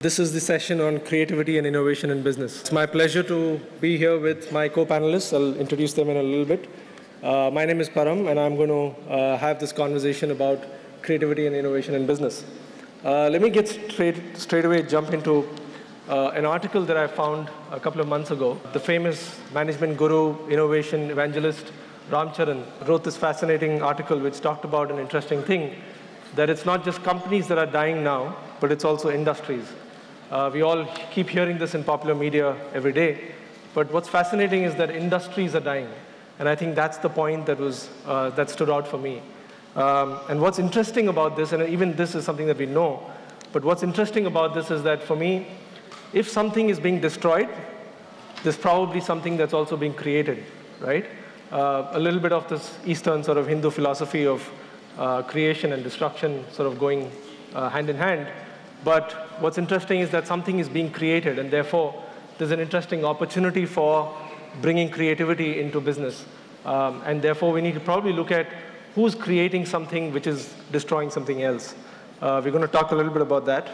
This is the session on creativity and innovation in business. It's my pleasure to be here with my co-panelists. I'll introduce them in a little bit. My name is Param, and I'm going to have this conversation about creativity and innovation in business. Let me get straight away jump into an article that I found a couple of months ago. The famous management guru, innovation evangelist, Ram Charan, wrote this fascinating article which talked about an interesting thing, that it's not just companies that are dying now, but it's also industries. We all keep hearing this in popular media every day, but what's fascinating is that industries are dying. And I think that's the point that stood out for me. And what's interesting about this, and even this is something that we know, but what's interesting about this is that for me, if something is being destroyed, there's probably something that's also being created, right? A little bit of this Eastern sort of Hindu philosophy of creation and destruction sort of going hand in hand. But what's interesting is that something is being created, and therefore there's an interesting opportunity for bringing creativity into business. And therefore we need to probably look at who's creating something which is destroying something else. We're going to talk a little bit about that.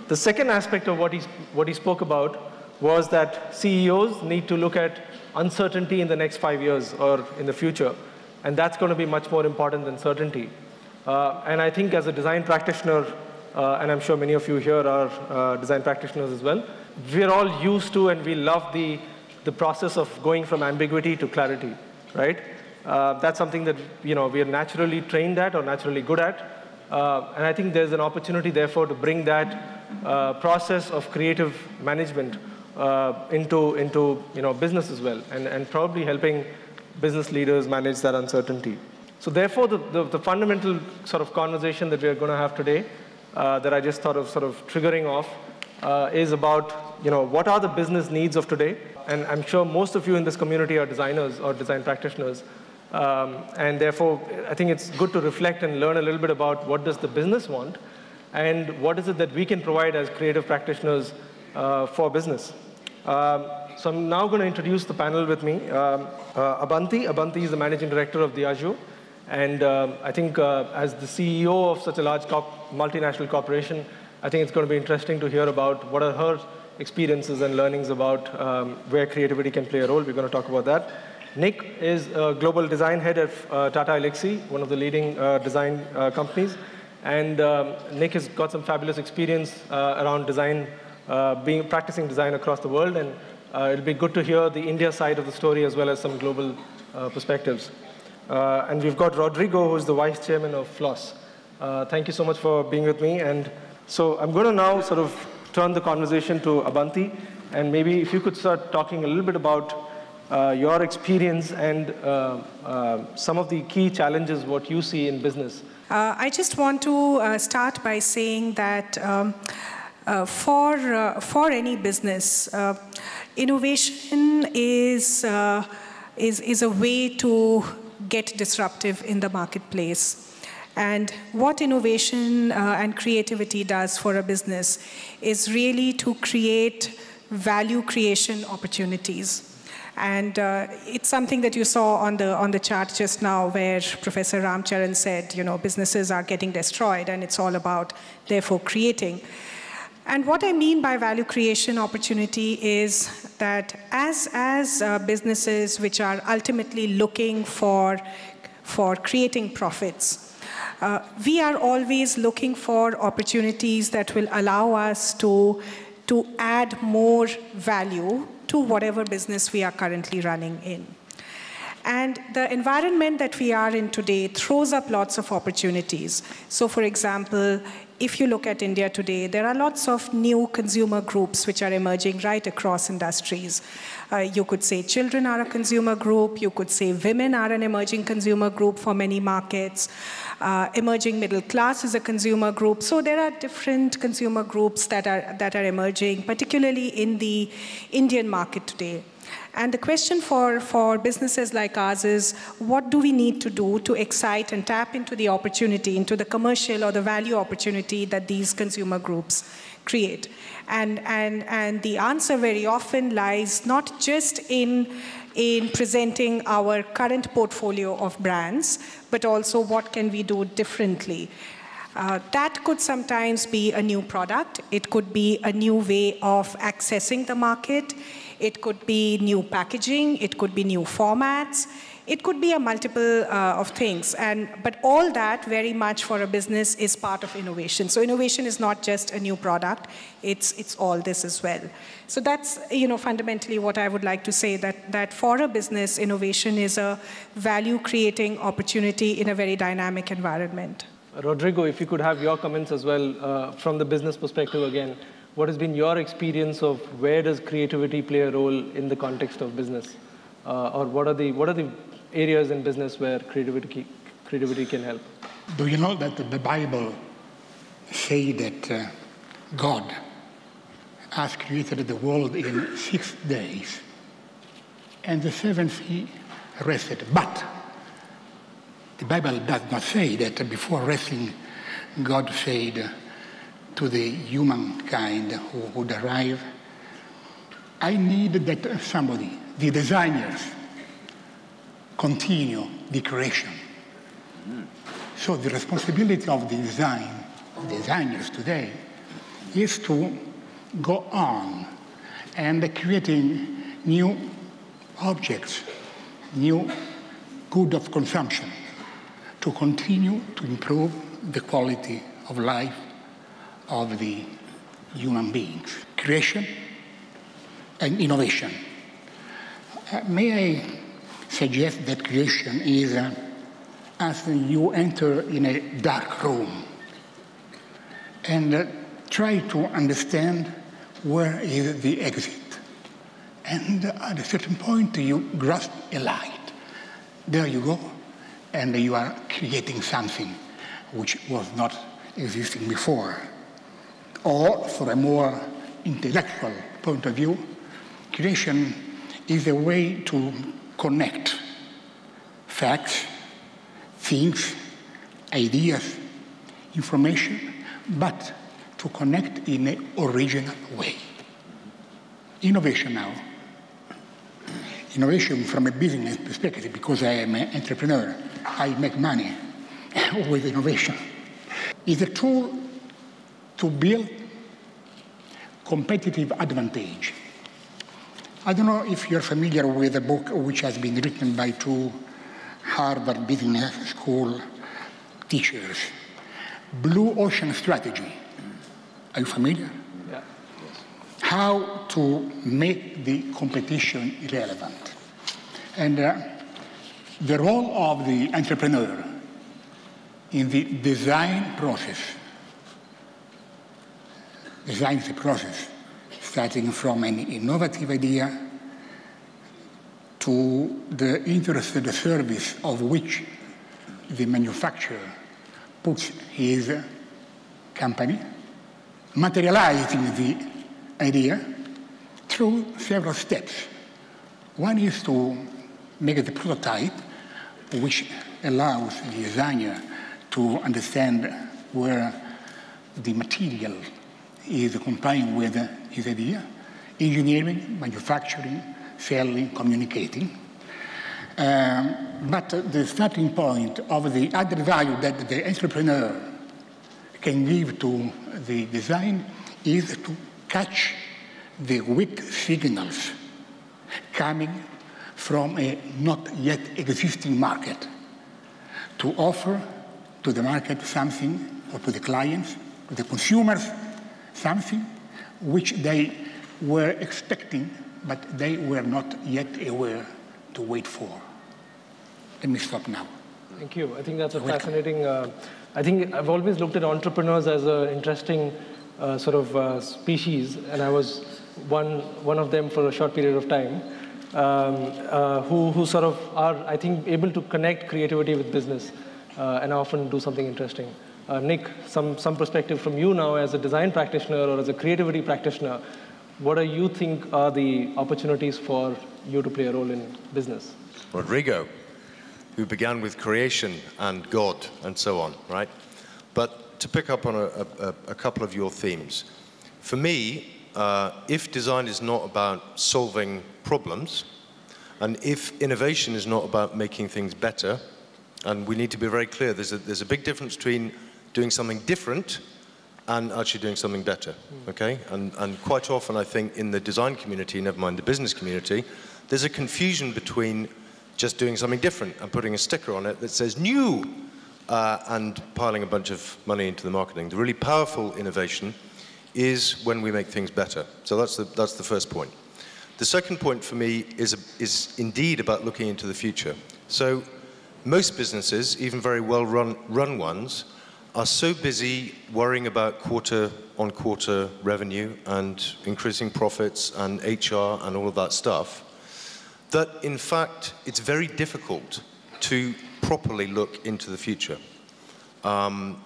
The second aspect of what he spoke about was that CEOs need to look at uncertainty in the next 5 years or in the future. And that's going to be much more important than certainty. And I think as a design practitioner, and I'm sure many of you here are design practitioners as well, we're all used to and we love the process of going from ambiguity to clarity, right? That's something that we are naturally trained at or naturally good at. And I think there's an opportunity, therefore, to bring that process of creative management into business as well, and probably helping business leaders manage that uncertainty. So therefore, the fundamental sort of conversation that we're going to have today, that I just thought of sort of triggering off, is about what are the business needs of today. And I'm sure most of you in this community are designers or design practitioners. And therefore, I think it's good to reflect and learn a little bit about what does the business want and what is it that we can provide as creative practitioners for business. So I'm now going to introduce the panel with me. Abanti. Abanti is the managing director of Diageo. And I think as the CEO of such a large multinational corporation, I think it's going to be interesting to hear about what are her experiences and learnings about where creativity can play a role. We're going to talk about that. Nick is a global design head of Tata Elxsi, one of the leading design companies. And Nick has got some fabulous experience around design, practicing design across the world. And it'll be good to hear the India side of the story as well as some global perspectives. And we've got Rodrigo, who's the vice chairman of FLOS. Thank you so much for being with me. And so I'm going to now sort of turn the conversation to Abanti. And maybe if you could start talking a little bit about your experience and some of the key challenges, what you see in business. I just want to start by saying that for any business, innovation is a way to get disruptive in the marketplace. And what innovation and creativity does for a business is really to create value creation opportunities. And it's something that you saw on the chart just now, where Professor Ram Charan said, businesses are getting destroyed, and it's all about, therefore, creating. And what I mean by value creation opportunity is that as businesses which are ultimately looking for creating profits, we are always looking for opportunities that will allow us to add more value to whatever business we are currently running in. And the environment that we are in today throws up lots of opportunities. So for example, if you look at India today, there are lots of new consumer groups which are emerging right across industries. You could say children are a consumer group. You could say women are an emerging consumer group for many markets. Emerging middle class is a consumer group. So there are different consumer groups that are emerging, particularly in the Indian market today. And the question for businesses like ours is, what do we need to do to excite and tap into the opportunity, into the commercial or the value opportunity that these consumer groups create? And the answer very often lies not just in presenting our current portfolio of brands, but also what can we do differently. That could sometimes be a new product. It could be a new way of accessing the market. It could be new packaging. It could be new formats. It could be a multiple of things. But all that very much for a business is part of innovation. So innovation is not just a new product. It's all this as well. So that's fundamentally what I would like to say, that for a business, innovation is a value-creating opportunity in a very dynamic environment. Rodrigo, if you could have your comments as well from the business perspective again, what has been your experience of where does creativity play a role in the context of business? Or what are the areas in business where creativity can help? Do you know that the Bible says that God has created the world in 6 days, and the seventh he rested. But the Bible does not say that before resting, God said to the humankind who would arrive, I need that somebody, the designers, continue the creation. So the responsibility of the designers today is to go on and creating new objects, new good of consumption, to continue to improve the quality of life of the human beings. Creation and innovation. May I suggest that creation is as you enter in a dark room and try to understand where is the exit. And at a certain point you grasp a light. There you go. And you are creating something which was not existing before. Or, for a more intellectual point of view, creation is a way to connect facts, things, ideas, information, but to connect in an original way. Innovation now. Innovation from a business perspective, because I am an entrepreneur, I make money with innovation, is a tool to build competitive advantage. I don't know if you're familiar with a book which has been written by 2 Harvard Business School teachers, Blue Ocean Strategy. Are you familiar? Yeah. How to make the competition irrelevant. And the role of the entrepreneur in the design process. Design is a process starting from an innovative idea to the interested service of which the manufacturer puts his company, materializing the idea through several steps. One is to make the prototype, which allows the designer to understand where the material is complying with his idea, engineering, manufacturing, selling, communicating. But the starting point of the added value that the entrepreneur can give to the design is to catch the weak signals coming from a not yet existing market, to offer to the market something, or to the clients, to the consumers, something which they were expecting, but they were not yet aware to wait for. Let me stop now. Thank you. I think that's a fascinating, I think I've always looked at entrepreneurs as an interesting species, and I was one of them for a short period of time, who sort of are, I think, able to connect creativity with business and often do something interesting. Nick, some perspective from you now as a design practitioner or as a creativity practitioner. What do you think are the opportunities for you to play a role in business? Rodrigo, who began with creation and God and so on, right? But to pick up on a couple of your themes, for me, if design is not about solving problems, and if innovation is not about making things better, and we need to be very clear, there's a big difference between doing something different and actually doing something better, okay? And quite often, I think, in the design community, never mind the business community, there's a confusion between just doing something different and putting a sticker on it that says new and piling a bunch of money into the marketing. The really powerful innovation is when we make things better. So that's the first point. The second point for me is indeed about looking into the future. So most businesses, even very well-run ones, are so busy worrying about quarter-on-quarter revenue and increasing profits and HR and all of that stuff, that in fact it's very difficult to properly look into the future.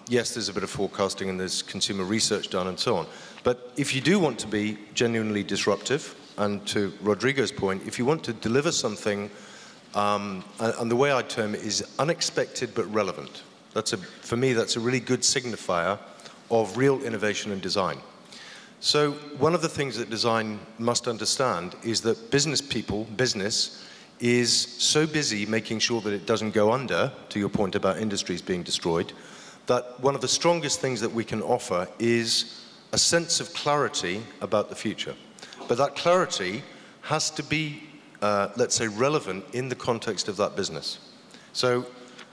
Yes, there's a bit of forecasting and there's consumer research done and so on, but if you do want to be genuinely disruptive, and to Rodrigo's point, if you want to deliver something, and the way I term it is unexpected but relevant. For me, that's a really good signifier of real innovation and design. So one of the things that design must understand is that business is so busy making sure that it doesn't go under, to your point about industries being destroyed, that one of the strongest things that we can offer is a sense of clarity about the future. But that clarity has to be, let's say, relevant in the context of that business. So,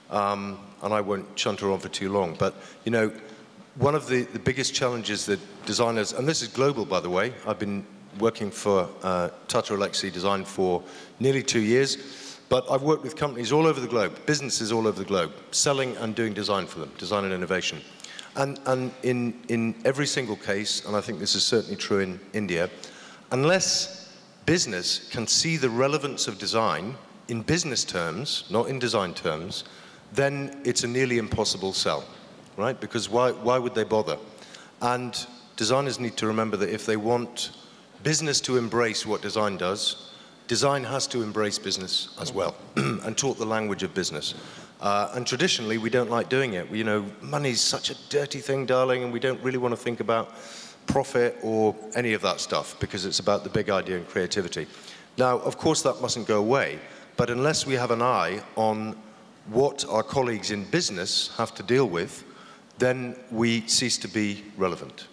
and I won't chunter on for too long, but you know, one of the biggest challenges that designers, and this is global by the way, I've been working for Tata Elxsi Design for nearly 2 years, but I've worked with companies all over the globe, businesses all over the globe, selling and doing design for them, design and innovation. And in every single case, and I think this is certainly true in India, unless business can see the relevance of design in business terms, not in design terms, then it's a nearly impossible sell, right? Because why would they bother? And designers need to remember that if they want business to embrace what design does, design has to embrace business as well and talk the language of business. And traditionally, we don't like doing it. You know, money's such a dirty thing, darling, and we don't really want to think about profit or any of that stuff because it's about the big idea and creativity. Now, of course, that mustn't go away, but unless we have an eye on what our colleagues in business have to deal with, then we cease to be relevant.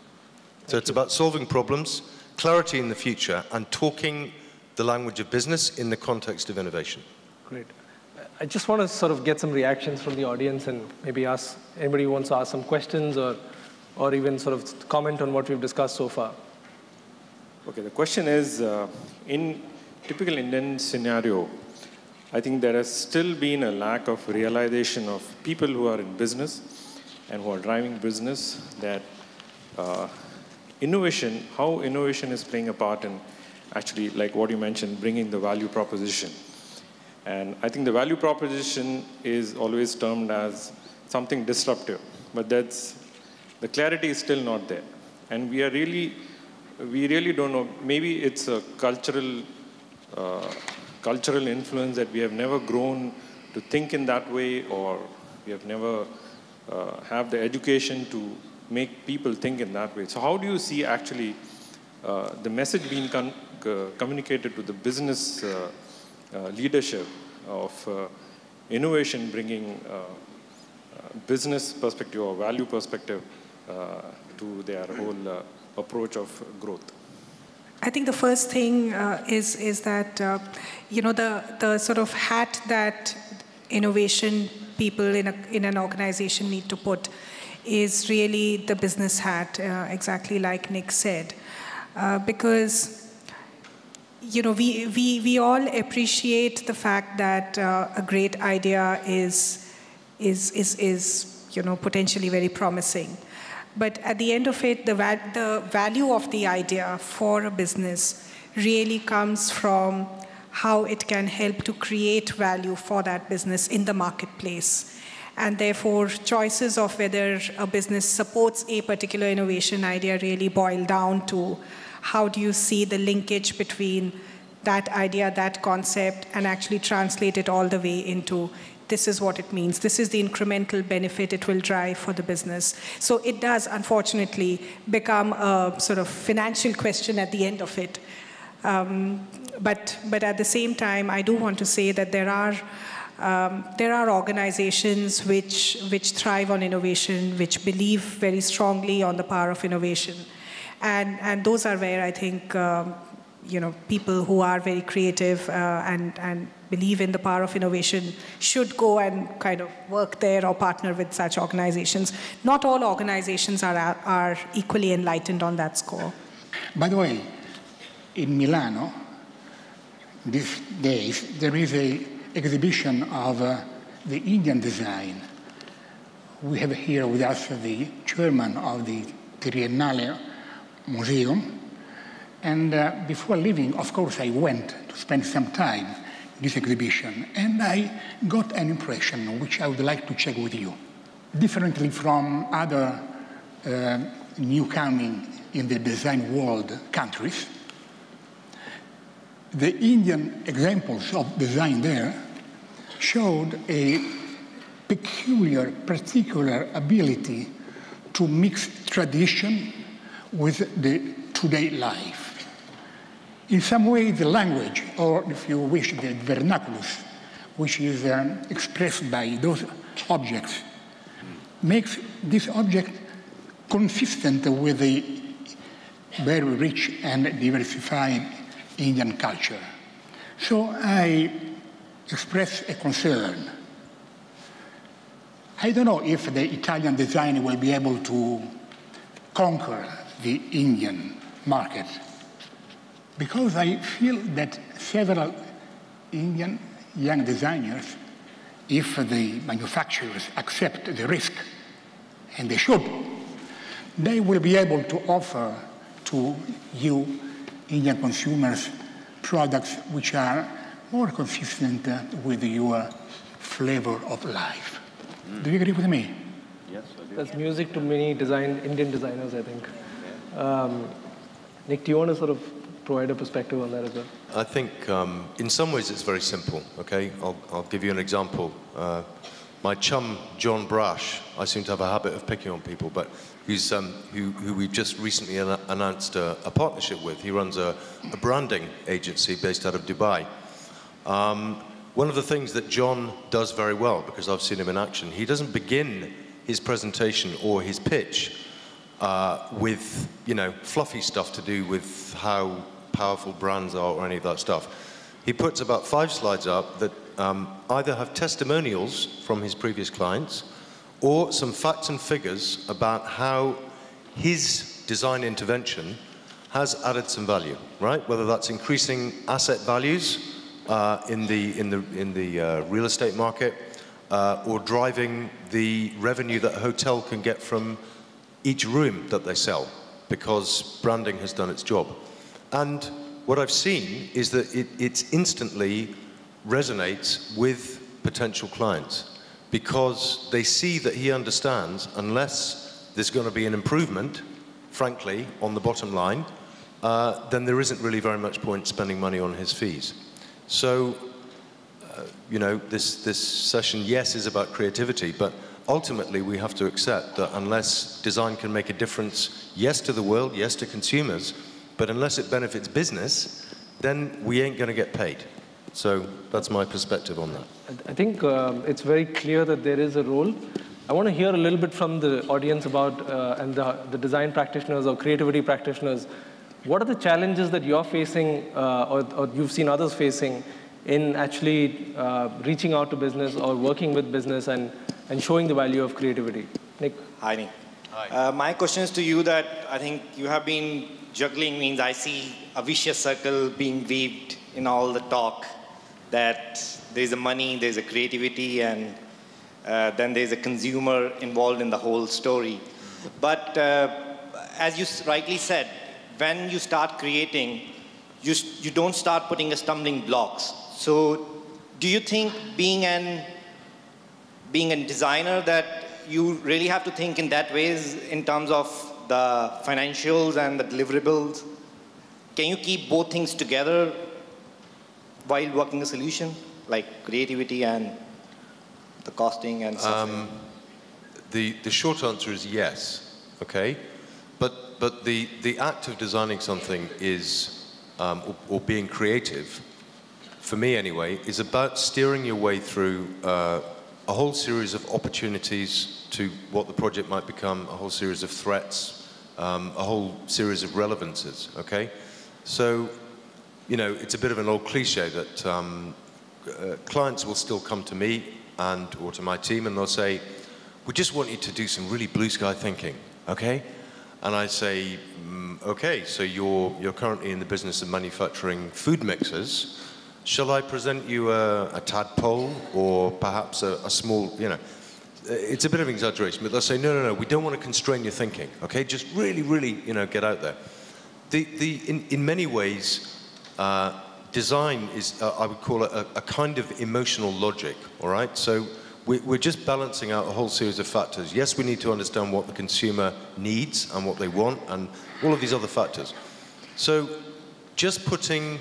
So it's about solving problems, clarity in the future, and talking the language of business in the context of innovation. Great. I just want to sort of get some reactions from the audience and maybe ask anybody who wants to ask some questions or even sort of comment on what we've discussed so far. Okay, the question is, in typical Indian scenario, I think there has still been a lack of realization of people who are in business and who are driving business that innovation, how innovation is playing a part in actually, like what you mentioned, bringing the value proposition. And I think the value proposition is always termed as something disruptive, but the clarity is still not there. And we really don't know, maybe it's a cultural influence that we have never grown to think in that way, or we have never have the education to make people think in that way. So how do you see actually the message being communicated to the business leadership of innovation bringing business perspective or value perspective to their whole approach of growth? I think the first thing is that you know, the sort of hat that innovation people in an organization need to put is really the business hat, exactly like Nick said, because you know, we all appreciate the fact that a great idea is you know, potentially very promising. But at the end of it, the value of the idea for a business really comes from how it can help to create value for that business in the marketplace. And therefore, choices of whether a business supports a particular innovation idea really boil down to how do you see the linkage between that idea, that concept, and actually translate it all the way into this is what it means. This is the incremental benefit it will drive for the business. So it does, unfortunately, become a sort of financial question at the end of it. But at the same time, I do want to say that there are There are organizations which thrive on innovation, which believe very strongly on the power of innovation. And those are where I think people who are very creative and believe in the power of innovation should go and kind of work there or partner with such organizations. Not all organizations are equally enlightened on that score. By the way, in Milano, these days, there is an exhibition of the Indian design. We have here with us the chairman of the Triennale Museum. And before leaving, of course, I went to spend some time in this exhibition, and I got an impression which I would like to check with you. Differently from other newcoming in the design world countries, the Indian examples of design there showed a peculiar, particular ability to mix tradition with the today life. In some way, the language, or if you wish, the vernaculus, which is expressed by those objects, makes this object consistent with the very rich and diversified Indian culture. So I express a concern. I don't know if the Italian design will be able to conquer the Indian market, because I feel that several Indian young designers, if the manufacturers accept the risk, and they should, they will be able to offer to you, Indian consumers, products which are more consistent with your flavor of life. Do you agree with me? Yes, I do. That's music to many Indian designers, I think. Nick, do you want to sort of provide a perspective on that as well? I think in some ways it's very simple, okay? I'll give you an example. My chum, John Brash, I seem to have a habit of picking on people, but who we've just recently announced a partnership with. He runs a branding agency based out of Dubai. One of the things that John does very well, because I've seen him in action, he doesn't begin his presentation or his pitch with, fluffy stuff to do with how powerful brands are or any of that stuff. He puts about 5 slides up that either have testimonials from his previous clients or some facts and figures about how his design intervention has added some value, right? Whether that's increasing asset values in the real estate market or driving the revenue that a hotel can get from each room that they sell, because branding has done its job. And what I've seen is that it instantly resonates with potential clients, because they see that he understands, unless there's going to be an improvement, frankly, on the bottom line, then there isn't really very much point spending money on his fees. So, this session, yes, is about creativity, but ultimately we have to accept that unless design can make a difference, yes, to the world, yes, to consumers, but unless it benefits business, then we ain't going to get paid. So that's my perspective on that. I think it's very clear that there is a role. I want to hear a little bit from the audience about, and the design practitioners or creativity practitioners. What are the challenges that you're facing or you've seen others facing in actually reaching out to business or working with business and showing the value of creativity? Nick? Hi, Nick. Hi. My question is to you that I think you have been juggling, means I see a vicious circle being weaved in all the talk, that there's a money, there's a creativity, and then there's a consumer involved in the whole story. But as you rightly said, when you start creating, you don't start putting a stumbling blocks. So do you think being a designer that you really have to think in that ways in terms of the financials and the deliverables? Can you keep both things together while working a solution, like creativity and the costing and stuff? The short answer is yes, okay? But the act of designing something is, or being creative, for me anyway, is about steering your way through a whole series of opportunities to what the project might become, a whole series of threats, a whole series of relevances, okay? So, you know, it's a bit of an old cliche that clients will still come to me or to my team and they'll say, we just want you to do some really blue sky thinking, okay? And I say, okay, so you're currently in the business of manufacturing food mixers. Shall I present you a tadpole or perhaps a small, you know, it's a bit of exaggeration, but they'll say, no, we don't want to constrain your thinking, okay? Just really, really, you know, get out there. In many ways, design is, I would call it a kind of emotional logic, all right? So we're just balancing out a whole series of factors. Yes, we need to understand what the consumer needs and what they want and all of these other factors. So just putting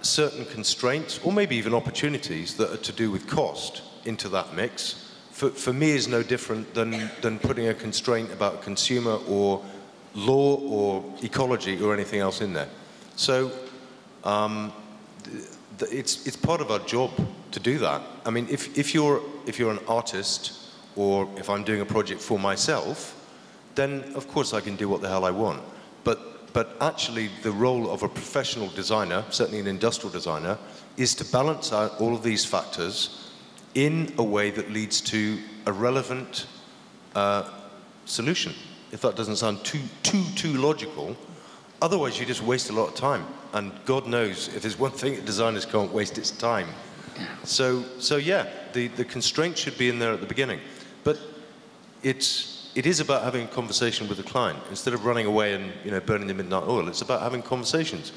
certain constraints or maybe even opportunities that are to do with cost into that mix, for me is no different than putting a constraint about consumer or law or ecology or anything else in there. So it's part of our job to do that. I mean, if you're an artist or if I'm doing a project for myself, then of course I can do what the hell I want. But actually the role of a professional designer, certainly an industrial designer, is to balance out all of these factors in a way that leads to a relevant solution. If that doesn't sound too logical, otherwise you just waste a lot of time. And God knows if there's one thing that designers can't waste, it's time. So yeah, the constraint should be in there at the beginning. But it is about having a conversation with the client instead of running away and, you know, burning the midnight oil. It's about having conversations.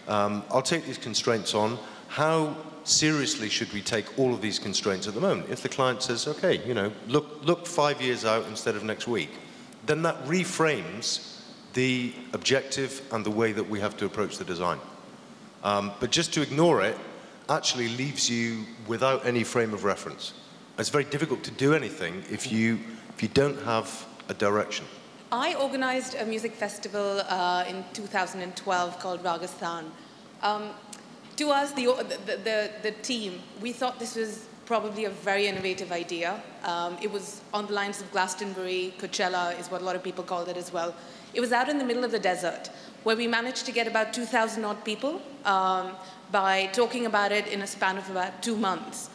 I'll take these constraints on. How seriously should we take all of these constraints at the moment? If the client says, okay, you know, look 5 years out instead of next week, then that reframes the objective and the way that we have to approach the design. But just to ignore it actually leaves you without any frame of reference. It's very difficult to do anything if you don't have a direction. I organized a music festival in 2012 called Rajasthan. To us, the team, we thought this was probably a very innovative idea. It was on the lines of Glastonbury, Coachella is what a lot of people called it as well. It was out in the middle of the desert, where we managed to get about 2,000 odd people by talking about it in a span of about 2 months.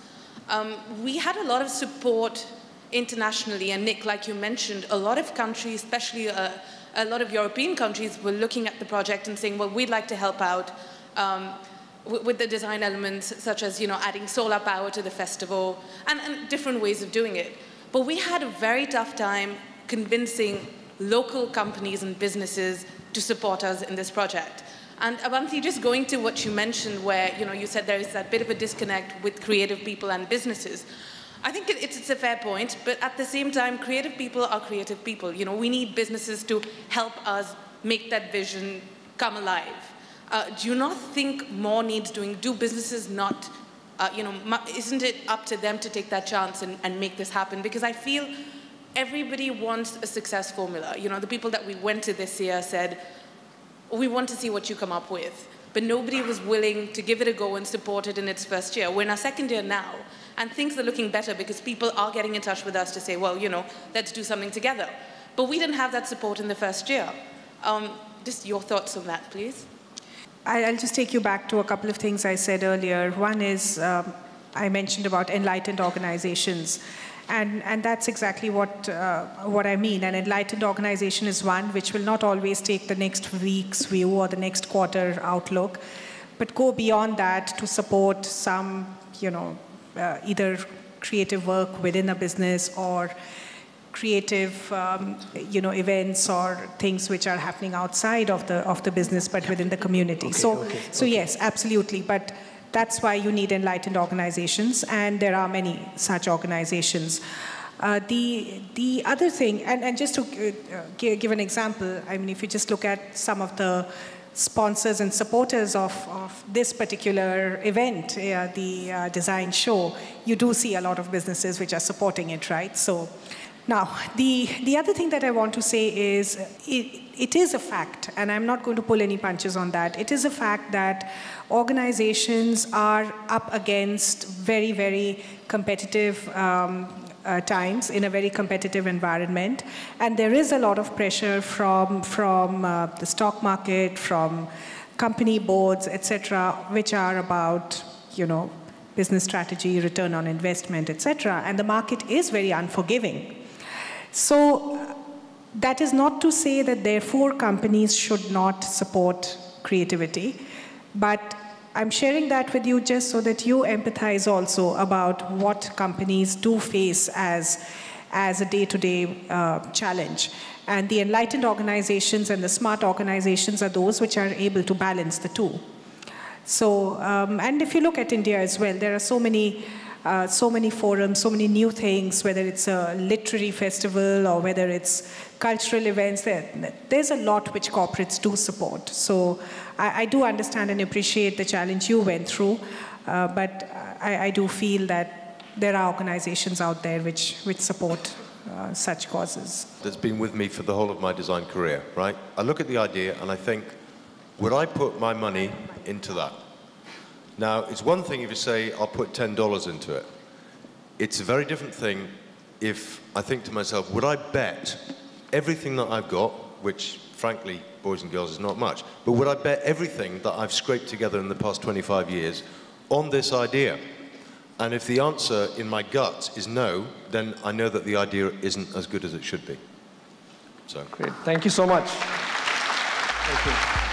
We had a lot of support internationally, and Nick, like you mentioned, a lot of countries, especially a lot of European countries, were looking at the project and saying, well, we'd like to help out with the design elements, such as, you know, adding solar power to the festival and different ways of doing it. But we had a very tough time convincing local companies and businesses to support us in this project. And Abanti, just going to what you mentioned where, you know, you said there is that bit of a disconnect with creative people and businesses. I think it's a fair point, but at the same time, creative people are creative people. You know, we need businesses to help us make that vision come alive. Do you not think more needs doing? Do businesses not, you know, isn't it up to them to take that chance and make this happen? Because I feel everybody wants a success formula. You know, the people that we went to this year said, we want to see what you come up with. But nobody was willing to give it a go and support it in its first year. We're in our second year now, and things are looking better because people are getting in touch with us to say, well, you know, let's do something together. But we didn't have that support in the first year. Just your thoughts on that, please. I'll just take you back to a couple of things I said earlier. One is, I mentioned about enlightened organizations. And that's exactly what I mean. An enlightened organization is one which will not always take the next week's view or the next quarter outlook, but go beyond that to support some, you know, either creative work within a business or creative, you know, events or things which are happening outside of the business, but within the community. So yes, absolutely. But that's why you need enlightened organizations, and there are many such organizations. The other thing, and just to give an example, I mean, if you just look at some of the sponsors and supporters of this particular event, the design show, you do see a lot of businesses which are supporting it, right? So Now, the other thing that I want to say is it is a fact, and I'm not going to pull any punches on that. It is a fact that organizations are up against very, very competitive times in a very competitive environment, and there is a lot of pressure from the stock market, from company boards, etc., which are about, you know, business strategy, return on investment, etc., and the market is very unforgiving. So that is not to say that therefore companies should not support creativity, but I'm sharing that with you just so that you empathize also about what companies do face as a day-to-day challenge. And the enlightened organizations and the smart organizations are those which are able to balance the two. So, and if you look at India as well, there are so many forums, so many new things, whether it's a literary festival or whether it's cultural events. There's a lot which corporates do support. So I do understand and appreciate the challenge you went through, but I do feel that there are organizations out there which support such causes. That's been with me for the whole of my design career, right? I look at the idea and I think, would I put my money into that? Now, it's one thing if you say, I'll put $10 into it. It's a very different thing if I think to myself, would I bet everything that I've got, which, frankly, boys and girls, is not much, but would I bet everything that I've scraped together in the past 25 years on this idea? And if the answer in my gut is no, then I know that the idea isn't as good as it should be. So. Great. Thank you so much. Thank you.